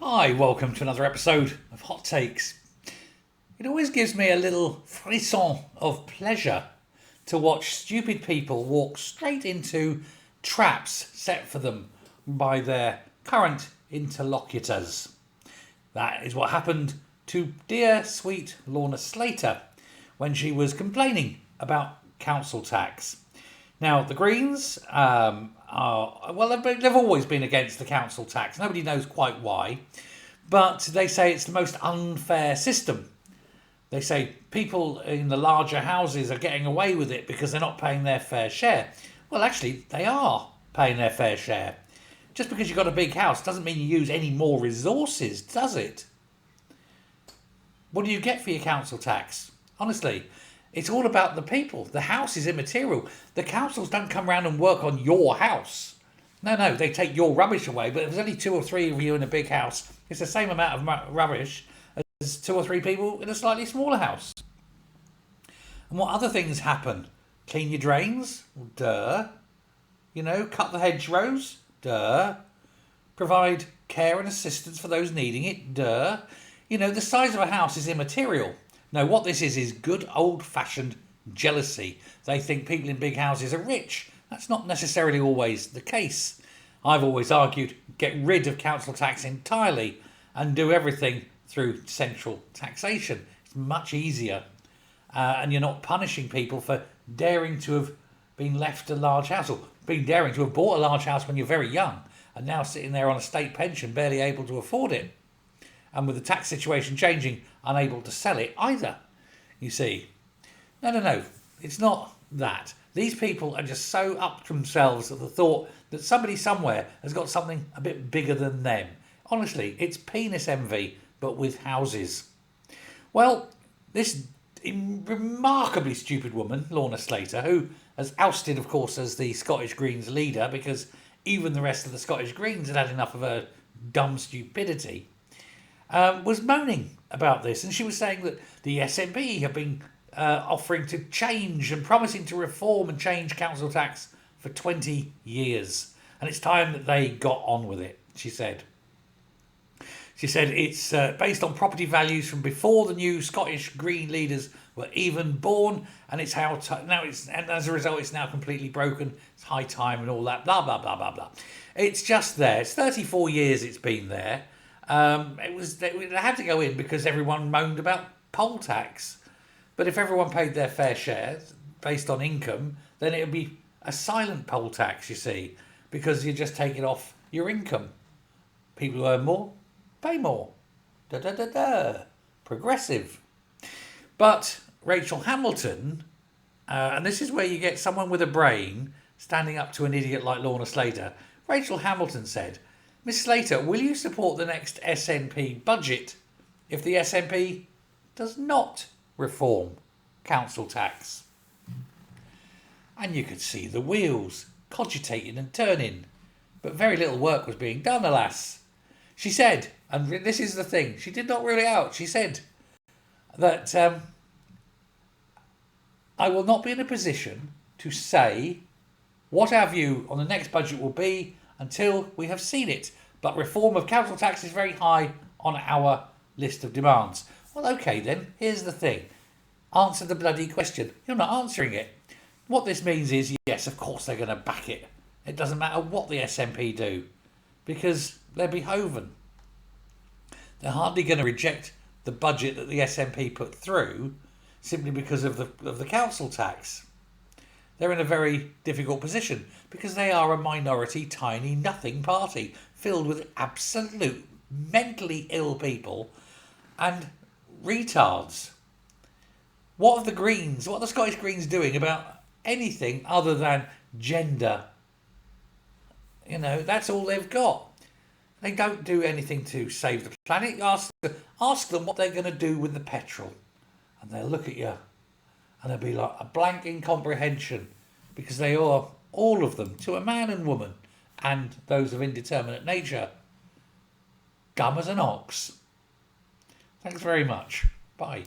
Hi, welcome to another episode of Hot Takes. It always gives me a little frisson of pleasure to watch stupid people walk straight into traps set for them by their current interlocutors. That is what happened to dear sweet Lorna Slater when she was complaining about council tax. Now, the Greens they've always been against the council tax. Nobody knows quite why, but they say it's the most unfair system. They say people in the larger houses are getting away with it because they're not paying their fair share. Well, actually, they are paying their fair share. Just because you've got a big house doesn't mean you use any more resources, does it? What do you get for your council tax? Honestly, it's all about the people. The house is immaterial. The councils don't come around and work on your house. No, they take your rubbish away. But if there's only 2 or 3 of you in a big house, it's the same amount of rubbish as 2 or 3 people in a slightly smaller house. And what other things happen? Clean your drains? Well, duh. Cut the hedgerows? Duh. Provide care and assistance for those needing it? Duh. The size of a house is immaterial. No, what this is good old-fashioned jealousy. They think people in big houses are rich. That's not necessarily always the case. I've always argued, get rid of council tax entirely and do everything through central taxation. It's much easier. And you're not punishing people for daring to have been left a large house or daring to have bought a large house when you're very young and now sitting there on a state pension, barely able to afford it. And with the tax situation changing, unable to sell it either. You see. No. It's not that. These people are just so up to themselves at the thought that somebody somewhere has got something a bit bigger than them. Honestly, it's penis envy, but with houses. Well, this remarkably stupid woman, Lorna Slater, who has ousted, of course, as the Scottish Greens leader because even the rest of the Scottish Greens had had enough of her dumb stupidity, was moaning about this, and she was saying that the SNP have been offering to change and promising to reform and change council tax for 20 years, and it's time that they got on with it. She said it's based on property values from before the new Scottish Green leaders were even born, and it's and as a result it's now completely broken. It's high time and all that blah blah blah blah blah. It's just there. It's 34 years it's been there. It had to go in because everyone moaned about poll tax. But if everyone paid their fair share based on income, then it would be a silent poll tax, you see, because you just take it off your income. People who earn more, pay more. Progressive. But Rachel Hamilton, and this is where you get someone with a brain standing up to an idiot like Lorna Slater. Rachel Hamilton said, Miss Slater, will you support the next SNP budget if the SNP does not reform council tax? And you could see the wheels cogitating and turning, but very little work was being done, alas. She said, and this is the thing, she did not rule it out, she said that I will not be in a position to say what our view on the next budget will be until we have seen it. But reform of council tax is very high on our list of demands. Well, okay then, here's the thing. Answer the bloody question. You're not answering it. What this means is, yes, of course they're going to back it. It doesn't matter what the SNP do, because they're behoven. They're hardly going to reject the budget that the SNP put through simply because of the council tax. They're in a very difficult position because they are a minority, tiny, nothing party filled with absolute mentally ill people and retards. What are the Scottish Greens doing about anything other than gender? That's all they've got. They don't do anything to save the planet. Ask them what they're going to do with the petrol, and they'll look at you and they'll be like a blank incomprehension, because they are, all of them, to a man and woman, and those of indeterminate nature, dumb as an ox. Thanks very much. Bye.